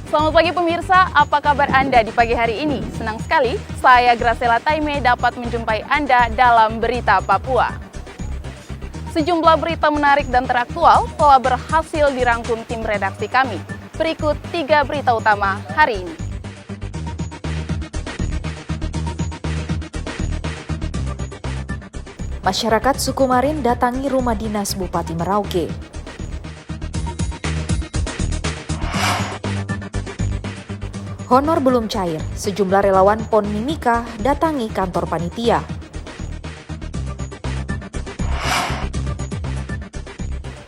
Selamat pagi pemirsa, apa kabar Anda di pagi hari ini? Senang sekali, saya Graciela Taime dapat menjumpai Anda dalam Berita Papua. Sejumlah berita menarik dan teraktual telah berhasil dirangkum tim redaksi kami. Berikut 3 berita utama hari ini. Masyarakat Sukumarin datangi rumah dinas Bupati Merauke. Honor belum cair, sejumlah relawan PON Mimika datangi kantor panitia.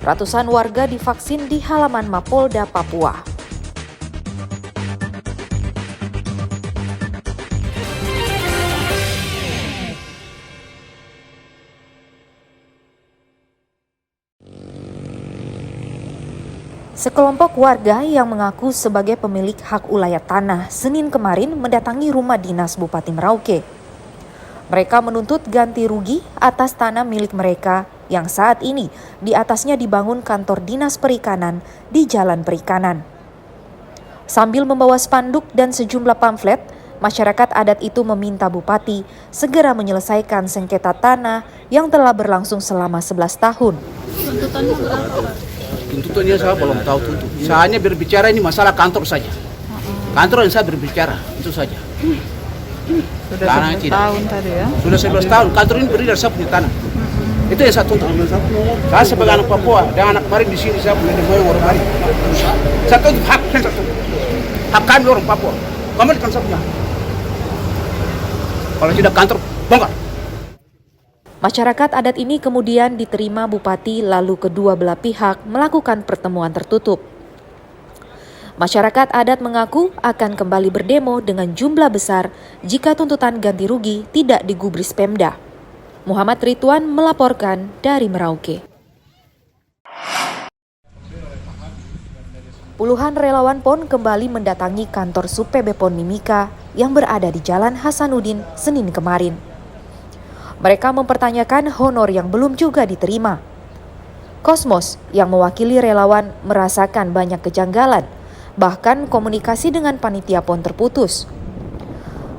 Ratusan warga divaksin di halaman Mapolda Papua. Sekelompok warga yang mengaku sebagai pemilik hak ulayat tanah Senin kemarin mendatangi rumah dinas Bupati Merauke. Mereka menuntut ganti rugi atas tanah milik mereka yang saat ini di atasnya dibangun kantor dinas perikanan di Jalan Perikanan. Sambil membawa spanduk dan sejumlah pamflet, masyarakat adat itu meminta Bupati segera menyelesaikan sengketa tanah yang telah berlangsung selama 11 tahun. Tuntutannya berapa? Tuntutannya saya belum tahu tuntut. Saya hanya berbicara ini masalah kantor saja. Kantor yang saya berbicara, itu saja. Sudah 11 tahun tadi ya? Sudah 11 tahun, kantor ini berdiri dari saya punya tanah. Itu yang saya tuntut. Saya sebagai anak Papua, dan anak kemarin di sini saya punya demoi orang Bali. Saya tuntut hak, saya tuntut. Hak kami orang Papua. Kembalikan saya punya. Kalau tidak kantor, bongkar. Masyarakat adat ini kemudian diterima Bupati lalu kedua belah pihak melakukan pertemuan tertutup. Masyarakat adat mengaku akan kembali berdemo dengan jumlah besar jika tuntutan ganti rugi tidak digubris Pemda. Muhammad Ridwan melaporkan dari Merauke. Puluhan relawan PON kembali mendatangi kantor SUPB PON Mimika yang berada di Jalan Hasanuddin Senin kemarin. Mereka mempertanyakan honor yang belum juga diterima. Kosmos yang mewakili relawan merasakan banyak kejanggalan, bahkan komunikasi dengan panitia PON terputus.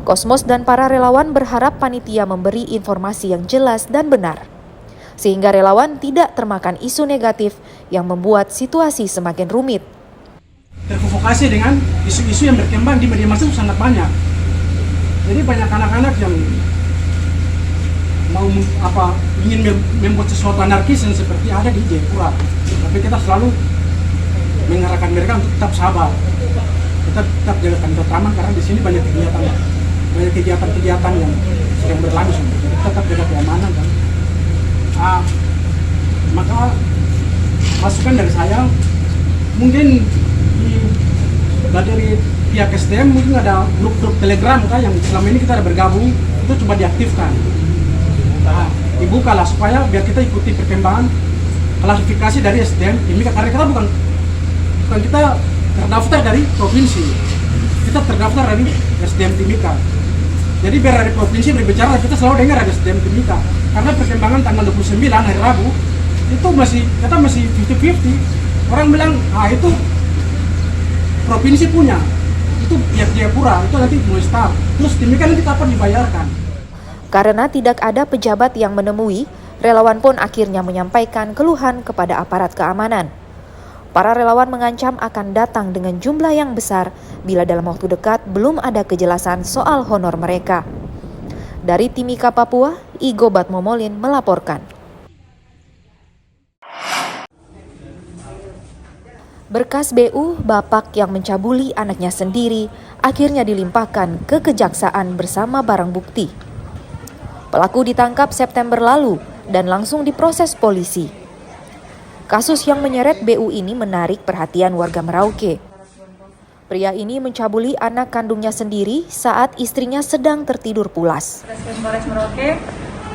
Kosmos dan para relawan berharap panitia memberi informasi yang jelas dan benar, sehingga relawan tidak termakan isu negatif yang membuat situasi semakin rumit. Terprovokasi dengan isu-isu yang berkembang di media massa sangat banyak. Jadi banyak anak-anak yang mau ingin membuat sesuatu anarkis yang seperti ada di Jayapura. Tapi kita selalu mengarahkan mereka untuk tetap sabar. Kita tetap jaga ketentraman karena di sini banyak kegiatan yang sedang berlangsung. Jadi tetap jaga keamanan kan. Maka masukan dari saya, mungkin dari pihak SDM mungkin ada grup-grup Telegram kan yang selama ini kita ada bergabung, itu coba diaktifkan. Dibukalah supaya biar kita ikuti perkembangan klasifikasi dari SDM Timika, karena kita bukan kita terdaftar dari provinsi, kita terdaftar dari SDM Timika. Jadi biar dari provinsi berbicara kita selalu dengar ada SDM Timika, karena perkembangan tanggal 29 hari Rabu itu kita masih 50-50. Orang bilang itu provinsi punya, itu pihak Jayapura, itu nanti mulai start, terus Timika nanti kapan dibayarkan. Karena tidak ada pejabat yang menemui, relawan pun akhirnya menyampaikan keluhan kepada aparat keamanan. Para relawan mengancam akan datang dengan jumlah yang besar bila dalam waktu dekat belum ada kejelasan soal honor mereka. Dari Timika, Papua, Igo Batmomolin melaporkan. Berkas BU bapak yang mencabuli anaknya sendiri akhirnya dilimpahkan ke kejaksaan bersama barang bukti. Pelaku ditangkap September lalu dan langsung diproses polisi. Kasus yang menyeret BU ini menarik perhatian warga Merauke. Pria ini mencabuli anak kandungnya sendiri saat istrinya sedang tertidur pulas. Polres Merauke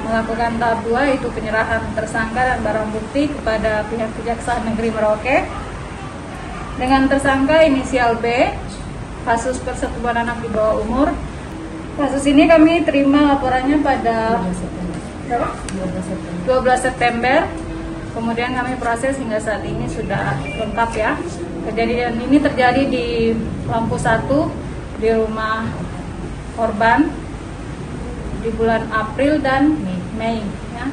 melakukan tahap 2, yaitu penyerahan tersangka dan barang bukti kepada pihak Kejaksaan Negeri Merauke. Dengan tersangka inisial B, kasus persetubuhan anak di bawah umur. Kasus ini kami terima laporannya pada 12 September Kemudian kami proses hingga saat ini sudah lengkap ya. Kejadian ini terjadi di lampu 1 di rumah korban di bulan April dan Mei ya.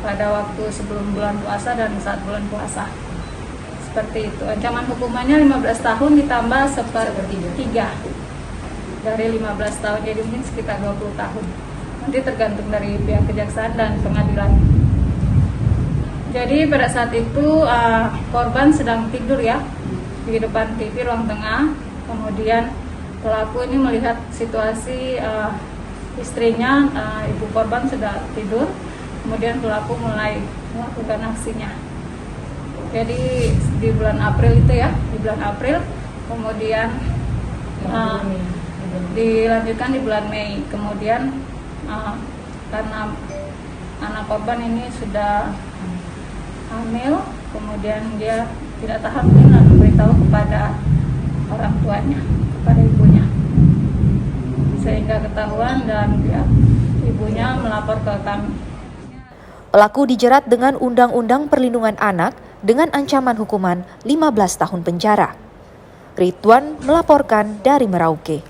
Pada waktu sebelum bulan puasa dan saat bulan puasa. Seperti itu. Ancaman hukumannya 15 tahun ditambah sepertiga dari 15 tahun, jadi mungkin sekitar 20 tahun. Nanti tergantung dari pihak kejaksaan dan pengadilan. Jadi pada saat itu korban sedang tidur ya di depan TV ruang tengah. Kemudian pelaku ini melihat situasi istrinya, ibu korban sudah tidur. Kemudian pelaku mulai melakukan aksinya. Jadi di bulan April itu ya, di bulan April, kemudian dilanjutkan di bulan Mei. Kemudian karena anak korban ini sudah hamil, kemudian dia tidak tahan dan memberitahu kepada orang tuanya, kepada ibunya, sehingga ketahuan dan ya, ibunya melapor ke kami. Pelaku dijerat dengan Undang-Undang Perlindungan Anak dengan ancaman hukuman 15 tahun penjara. Ridwan melaporkan dari Merauke.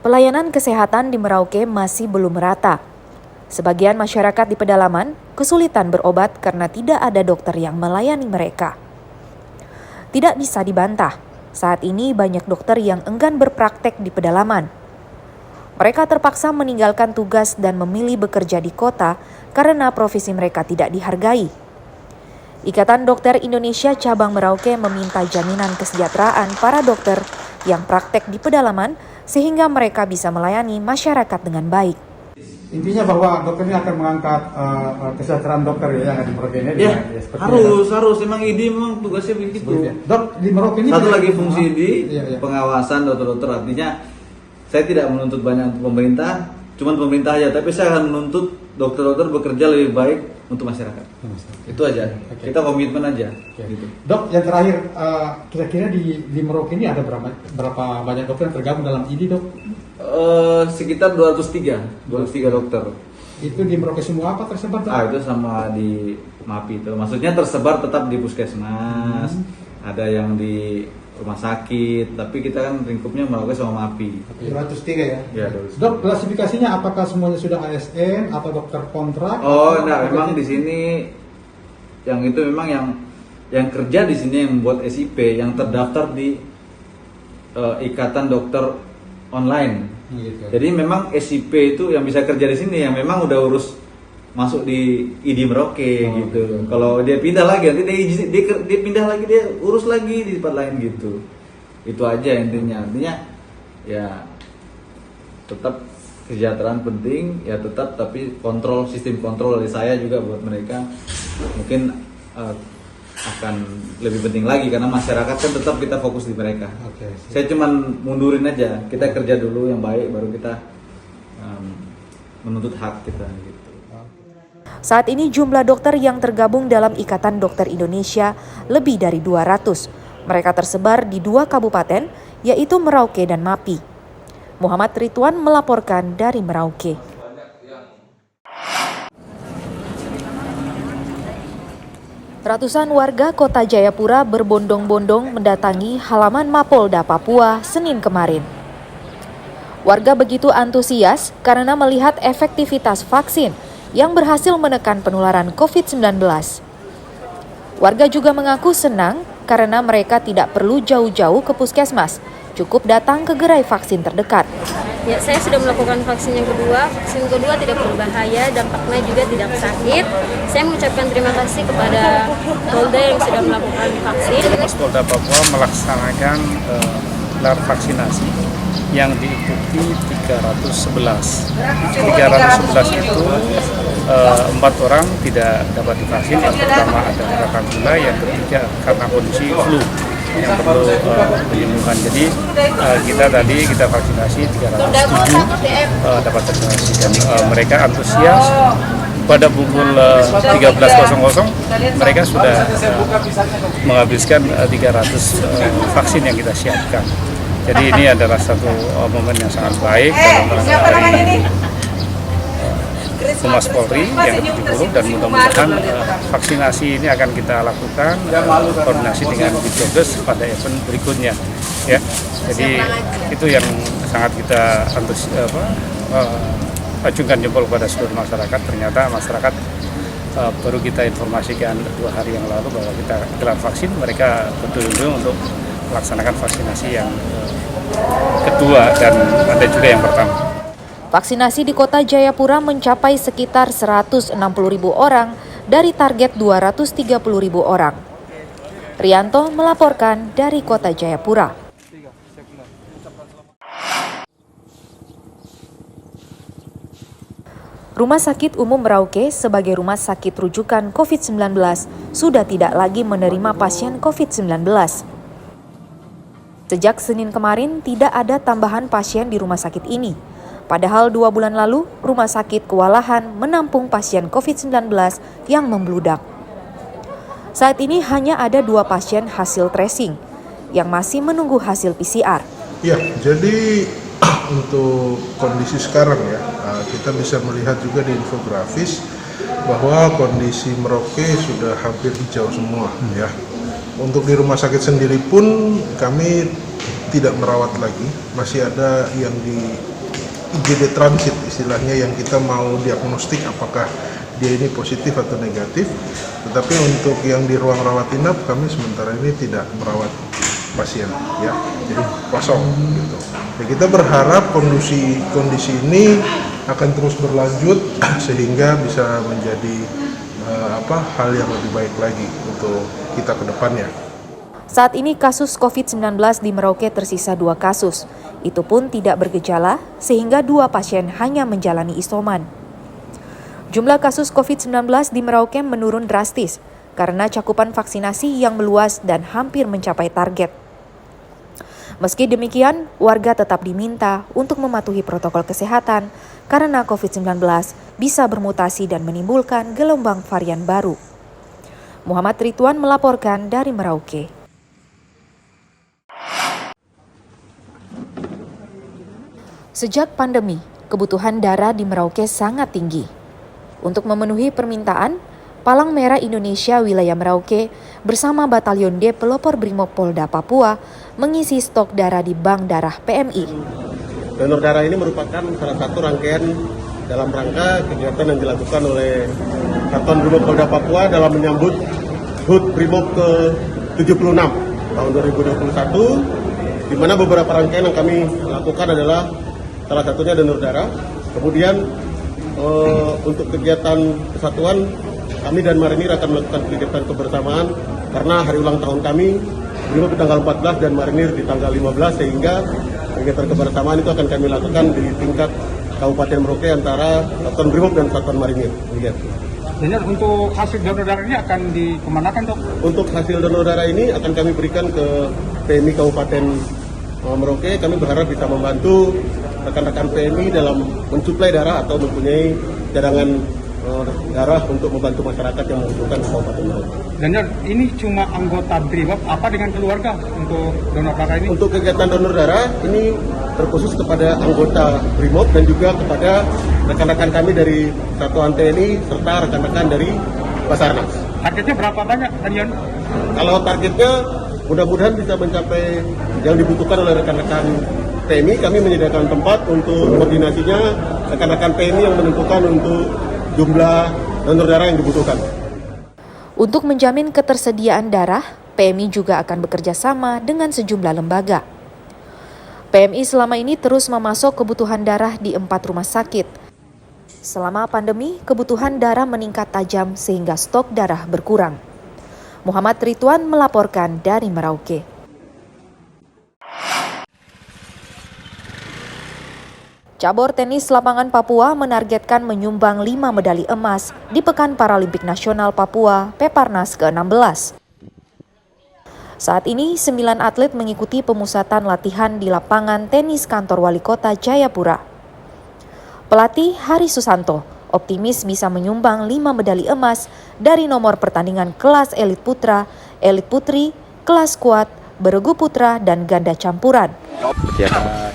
Pelayanan kesehatan di Merauke masih belum merata. Sebagian masyarakat di pedalaman kesulitan berobat karena tidak ada dokter yang melayani mereka. Tidak bisa dibantah, saat ini banyak dokter yang enggan berpraktek di pedalaman. Mereka terpaksa meninggalkan tugas dan memilih bekerja di kota karena profesi mereka tidak dihargai. Ikatan Dokter Indonesia Cabang Merauke meminta jaminan kesejahteraan para dokter yang praktek di pedalaman sehingga mereka bisa melayani masyarakat dengan baik. Intinya bahwa dokter ini akan mengangkat kesejahteraan dokter ya yang ada di Merauke ini. Ya, harus. Emang ID memang tugasnya begitu. Dok, di Merauke ini satu lagi fungsi ID, iya. pengawasan dokter-dokter. Artinya saya tidak menuntut banyak untuk pemerintah, cuma pemerintah aja. Tapi saya akan menuntut dokter-dokter bekerja lebih baik untuk masyarakat. Itu aja. Okay. Kita komitmen aja. Okay. Gitu. Dok, yang terakhir, kira-kira di Merauke ini ada berapa banyak dokter yang tergabung dalam ID, Dok? Sekitar 203 dokter. Itu di Merauke semua apa tersebar, Dok? Itu sama di MAPI itu. Maksudnya tersebar tetap di puskesmas, ada yang di rumah sakit, tapi kita kan lingkupnya Merauke sama MAPI. 203 ya? Ya, Dok, klasifikasinya apakah semuanya sudah ASN atau dokter kontrak? Enggak, memang di sini yang itu memang yang kerja di sini yang membuat SIP yang terdaftar di Ikatan Dokter Online. Gitu. Jadi memang SIP itu yang bisa kerja di sini yang memang udah urus masuk di ID Merauke gitu. Kalau dia pindah lagi nanti dia pindah lagi, dia urus lagi di tempat lain gitu. Itu aja intinya. Artinya ya tetap kesejahteraan penting ya tetap, tapi sistem kontrol dari saya juga buat mereka mungkin akan lebih penting lagi karena masyarakat kan tetap kita fokus di mereka. Saya cuman mundurin aja, kita kerja dulu yang baik baru kita menuntut hak kita gitu. Saat ini jumlah dokter yang tergabung dalam Ikatan Dokter Indonesia lebih dari 200. Mereka tersebar di 2 kabupaten, yaitu Merauke dan MAPI. Muhammad Ridwan melaporkan dari Merauke. Ratusan warga Kota Jayapura berbondong-bondong mendatangi halaman Mapolda Papua Senin kemarin. Warga begitu antusias karena melihat efektivitas vaksin yang berhasil menekan penularan COVID-19. Warga juga mengaku senang karena mereka tidak perlu jauh-jauh ke puskesmas, cukup datang ke gerai vaksin terdekat. Ya, saya sudah melakukan vaksin yang kedua. Vaksin kedua tidak berbahaya, dampaknya juga tidak sakit. Saya mengucapkan terima kasih kepada Polda yang sudah melakukan vaksin. Polda Papua melaksanakan gelar vaksinasi yang diikuti 311. 311 itu 4 orang tidak dapat divaksin. Yang pertama ada gerakan gula, yang ketiga karena kondisi flu yang perlu penyembuhan. Jadi kita vaksinasi 307 dapat vaksinasi dan mereka antusias. Pada pukul 13.00 mereka sudah menghabiskan 300 vaksin yang kita siapkan. Jadi ini adalah satu momen yang sangat baik dalam rangka hari Humas Polri yang ke-70 dan mudah-mudahan vaksinasi ini akan kita lakukan koordinasi dengan Bitjobdes pada event berikutnya. Ya, jadi itu yang sangat kita acungkan jempol kepada seluruh masyarakat. Ternyata masyarakat baru kita informasikan 2 hari yang lalu bahwa kita gelar vaksin, mereka betul-betul untuk melaksanakan vaksinasi yang kedua dan ada juga yang pertama. Vaksinasi di Kota Jayapura mencapai sekitar 160.000 orang dari target 230.000 orang. Rianto melaporkan dari Kota Jayapura. Rumah Sakit Umum Merauke sebagai rumah sakit rujukan COVID-19 sudah tidak lagi menerima pasien COVID-19. Sejak Senin kemarin tidak ada tambahan pasien di rumah sakit ini. Padahal 2 bulan lalu, rumah sakit kewalahan menampung pasien COVID-19 yang membludak. Saat ini hanya ada 2 pasien hasil tracing yang masih menunggu hasil PCR. Ya, jadi untuk kondisi sekarang ya, kita bisa melihat juga di infografis bahwa kondisi Merauke sudah hampir hijau semua ya. Untuk di rumah sakit sendiri pun kami tidak merawat lagi, masih ada yang di IGD transit istilahnya yang kita mau diagnostik apakah dia ini positif atau negatif. Tetapi untuk yang di ruang rawat inap kami sementara ini tidak merawat pasien ya, jadi kosong gitu. Ya, kita berharap kondisi ini akan terus berlanjut sehingga bisa menjadi hal yang lebih baik lagi untuk kita ke depannya. Saat ini kasus COVID-19 di Merauke tersisa 2 kasus. Itu pun tidak bergejala sehingga 2 pasien hanya menjalani isoman. Jumlah kasus COVID-19 di Merauke menurun drastis karena cakupan vaksinasi yang meluas dan hampir mencapai target. Meski demikian, warga tetap diminta untuk mematuhi protokol kesehatan karena COVID-19 bisa bermutasi dan menimbulkan gelombang varian baru. Muhammad Ridwan melaporkan dari Merauke. Sejak pandemi, kebutuhan darah di Merauke sangat tinggi. Untuk memenuhi permintaan, Palang Merah Indonesia wilayah Merauke bersama Batalion D Pelopor Brimob Polda Papua mengisi stok darah di Bank Darah PMI. Donor darah ini merupakan salah satu rangkaian dalam rangka kegiatan yang dilakukan oleh Satuan Brimob Polda Papua dalam menyambut HUT Brimob ke-76 tahun 2021, di mana beberapa rangkaian yang kami lakukan adalah salah satunya donor darah. Kemudian untuk kegiatan kesatuan, kami dan Marinir akan melakukan kegiatan kebersamaan karena hari ulang tahun kami Brimob di tanggal 14 dan Marinir di tanggal 15, sehingga kegiatan kebersamaan itu akan kami lakukan di tingkat Kabupaten Merauke antara Satuan Brimob dan Satuan Marinir. Dan untuk hasil donor darah ini akan dikemanakan, Dok? Untuk hasil donor darah ini akan kami berikan ke PMI Kabupaten Merauke. Kami berharap bisa membantu rekan-rekan PMI dalam mensuplai darah atau mempunyai cadangan darah untuk membantu masyarakat yang membutuhkan Kabupaten Merauke. Dan ini cuma anggota Brimob, apa dengan keluarga untuk donor darah ini? Untuk kegiatan donor darah ini terkhusus kepada anggota Brimob dan juga kepada rekan-rekan kami dari Satuan TNI serta rekan-rekan dari Basarnas. Targetnya berapa banyak, Danian? Kalau targetnya mudah-mudahan bisa mencapai yang dibutuhkan oleh rekan-rekan PMI. Kami menyediakan tempat untuk koordinasinya, rekan-rekan PMI yang menentukan untuk jumlah donor darah yang dibutuhkan. Untuk menjamin ketersediaan darah, PMI juga akan bekerja sama dengan sejumlah lembaga. PMI selama ini terus memasok kebutuhan darah di 4 rumah sakit. Selama pandemi, kebutuhan darah meningkat tajam sehingga stok darah berkurang. Muhammad Ridwan melaporkan dari Merauke. Cabur tenis lapangan Papua menargetkan menyumbang 5 medali emas di Pekan Paralimpik Nasional Papua Peparnas ke-16. Saat ini, 9 atlet mengikuti pemusatan latihan di lapangan tenis kantor Wali Kota Jayapura. Pelatih Hari Susanto optimis bisa menyumbang 5 medali emas dari nomor pertandingan kelas elit putra, elit putri, kelas squad, beregu putra, dan ganda campuran.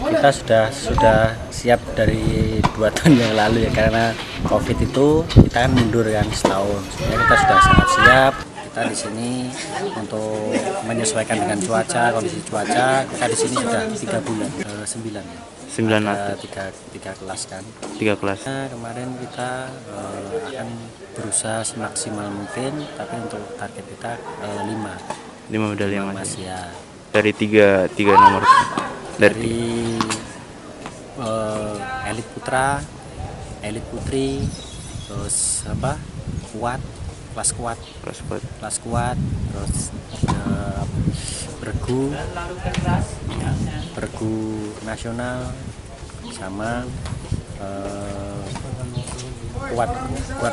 Kita sudah siap dari 2 tahun yang lalu ya, karena COVID itu kita kan mundur kan setahun. Jadi kita sudah sangat siap. Kita di sini untuk menyesuaikan dengan cuaca, kondisi cuaca. Kita di sini sudah 3 bulan, 9 ya. 9 tiga kelas kan. 3 kelas. Kemarin kita akan berusaha semaksimal mungkin, tapi untuk target kita 5 medali emas ya. Dari tiga nomor. Dari elit putra, elit putri, terus kelas kuat, terus beregu nasional, sama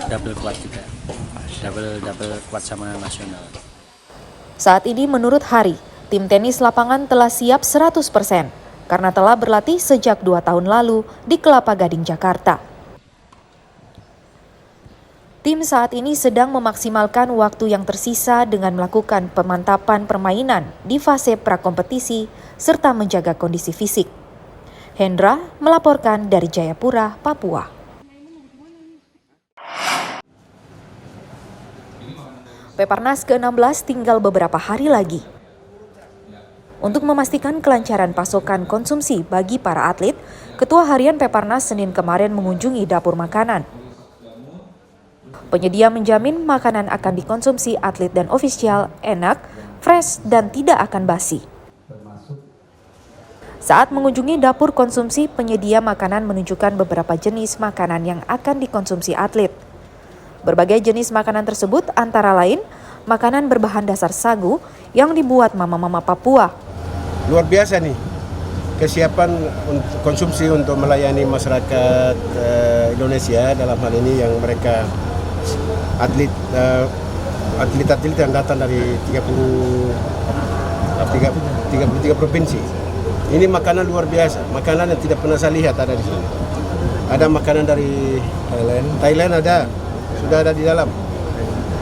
double kuat juga, double kuat sama nasional. Saat ini menurut Hari, tim tenis lapangan telah siap 100% karena telah berlatih sejak 2 tahun lalu di Kelapa Gading, Jakarta. Tim saat ini sedang memaksimalkan waktu yang tersisa dengan melakukan pemantapan permainan di fase prakompetisi serta menjaga kondisi fisik. Hendra melaporkan dari Jayapura, Papua. Peparnas ke-16 tinggal beberapa hari lagi. Untuk memastikan kelancaran pasokan konsumsi bagi para atlet, Ketua Harian Peparnas Senin kemarin mengunjungi dapur makanan. Penyedia menjamin makanan akan dikonsumsi atlet dan ofisial enak, fresh, dan tidak akan basi. Saat mengunjungi dapur konsumsi, penyedia makanan menunjukkan beberapa jenis makanan yang akan dikonsumsi atlet. Berbagai jenis makanan tersebut antara lain makanan berbahan dasar sagu yang dibuat mama-mama Papua. Luar biasa nih kesiapan konsumsi untuk melayani masyarakat Indonesia, dalam hal ini yang mereka atlet yang datang dari 33 provinsi. Ini makanan luar biasa, makanan yang tidak pernah saya lihat ada di sini. Ada makanan dari Thailand ada, sudah ada di dalam.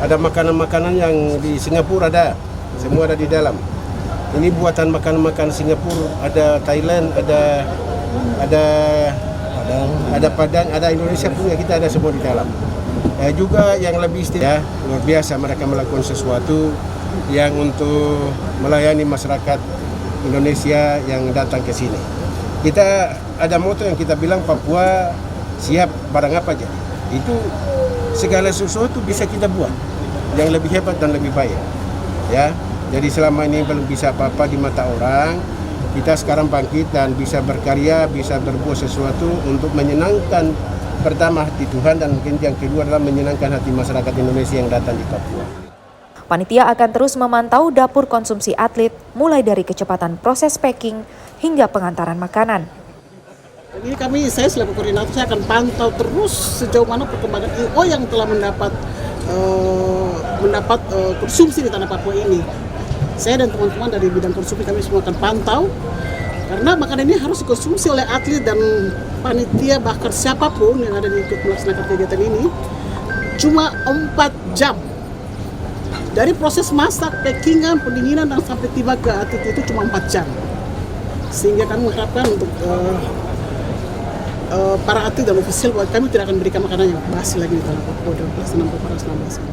Ada makanan-makanan yang di Singapura ada, semua ada di dalam. Ini buatan makanan-makanan Singapura, ada Thailand, ada Padang, ada Indonesia punya, kita ada semua di dalam. Juga yang lebih istimewa, luar biasa mereka melakukan sesuatu yang untuk melayani masyarakat Indonesia yang datang ke sini. Kita ada moto yang kita bilang Papua siap barang apa aja. Itu segala sesuatu bisa kita buat yang lebih hebat dan lebih baik. Ya, jadi selama ini belum bisa apa-apa di mata orang, kita sekarang bangkit dan bisa berkarya, bisa berbuat sesuatu untuk menyenangkan pertama hati Tuhan, dan mungkin yang kedua adalah menyenangkan hati masyarakat Indonesia yang datang di Papua. Panitia akan terus memantau dapur konsumsi atlet, mulai dari kecepatan proses packing hingga pengantaran makanan. Ini saya selaku koordinator, saya akan pantau terus sejauh mana perkembangan IO yang telah mendapat konsumsi di tanah Papua ini. Saya dan teman-teman dari bidang konsumsi kami semua akan pantau, karena makanan ini harus dikonsumsi oleh atlet dan panitia, bahkan siapapun yang ada di ikut melaksanakan kegiatan ini, cuma 4 jam. Dari proses masak, packingan, pendinginan, dan sampai tiba ke atlet itu cuma 4 jam. Sehingga kami mengharapkan untuk para atlet dan ofisial bahwa kami tidak akan berikan makanan yang basi lagi di tanah Papua dalam pelaksanaan Peparnas 16 ini.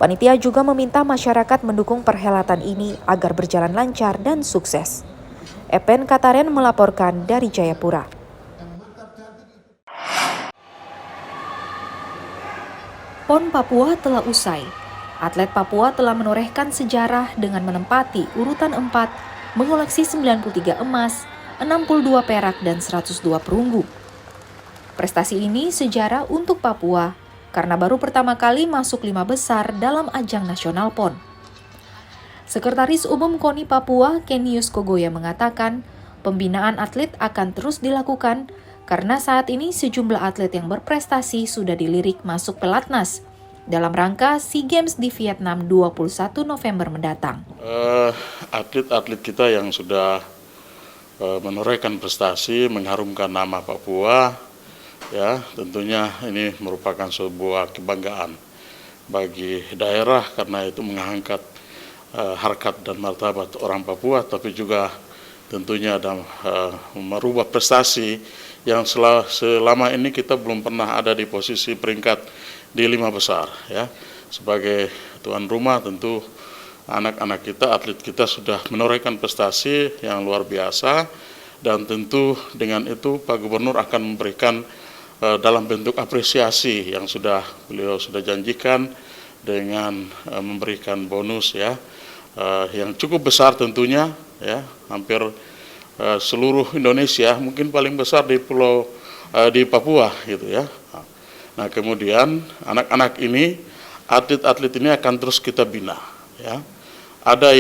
Panitia juga meminta masyarakat mendukung perhelatan ini agar berjalan lancar dan sukses. Epen Kataren melaporkan dari Jayapura. PON Papua telah usai. Atlet Papua telah menorehkan sejarah dengan menempati urutan 4, mengoleksi 93 emas, 62 perak, dan 102 perunggu. Prestasi ini sejarah untuk Papua karena baru pertama kali masuk 5 besar dalam ajang nasional PON. Sekretaris Umum KONI Papua, Kenius Kogoya, mengatakan pembinaan atlet akan terus dilakukan karena saat ini sejumlah atlet yang berprestasi sudah dilirik masuk pelatnas dalam rangka SEA Games di Vietnam 21 November mendatang. Atlet-atlet kita yang sudah menorehkan prestasi, mengharumkan nama Papua, ya tentunya ini merupakan sebuah kebanggaan bagi daerah karena itu mengangkat harkat dan martabat orang Papua, tapi juga tentunya ada merubah prestasi yang selama ini kita belum pernah ada di posisi peringkat di 5 besar ya. Sebagai tuan rumah tentu anak-anak kita, atlet kita sudah menorehkan prestasi yang luar biasa, dan tentu dengan itu Pak Gubernur akan memberikan dalam bentuk apresiasi yang beliau sudah janjikan dengan memberikan bonus ya yang cukup besar tentunya ya, hampir seluruh Indonesia, mungkin paling besar di di Papua gitu ya. Nah, kemudian anak-anak ini, atlet-atlet ini akan terus kita bina ya. Ada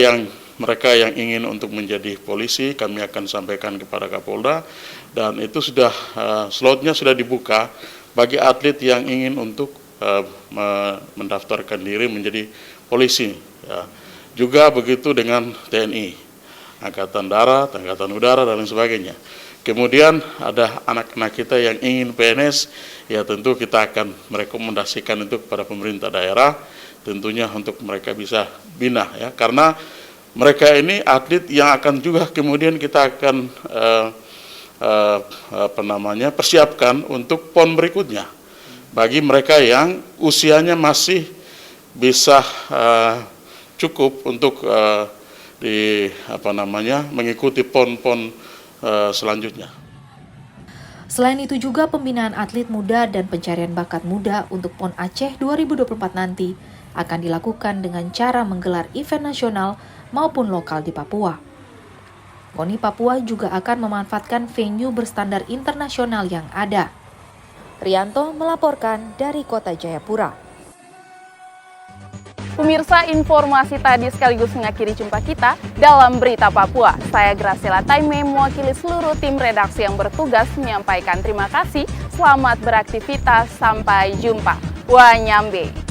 mereka yang ingin untuk menjadi polisi, kami akan sampaikan kepada Kapolda, dan itu sudah slotnya sudah dibuka bagi atlet yang ingin untuk mendaftarkan diri menjadi polisi ya. Juga begitu dengan TNI, Angkatan Darat, Angkatan Udara, dan lain sebagainya. Kemudian ada anak-anak kita yang ingin PNS, ya tentu kita akan merekomendasikan itu kepada pemerintah daerah, tentunya untuk mereka bisa bina ya, karena mereka ini atlet yang akan juga kemudian kita akan persiapkan untuk PON berikutnya. Bagi mereka yang usianya masih bisa cukup untuk mengikuti PON-PON selanjutnya. Selain itu juga pembinaan atlet muda dan pencarian bakat muda untuk PON Aceh 2024 nanti akan dilakukan dengan cara menggelar event nasional maupun lokal di Papua. KONI Papua juga akan memanfaatkan venue berstandar internasional yang ada. Rianto melaporkan dari Kota Jayapura. Pemirsa, informasi tadi sekaligus mengakhiri jumpa kita dalam Berita Papua. Saya Graciela Taime mewakili seluruh tim redaksi yang bertugas menyampaikan terima kasih. Selamat beraktivitas, sampai jumpa. Wanyambe.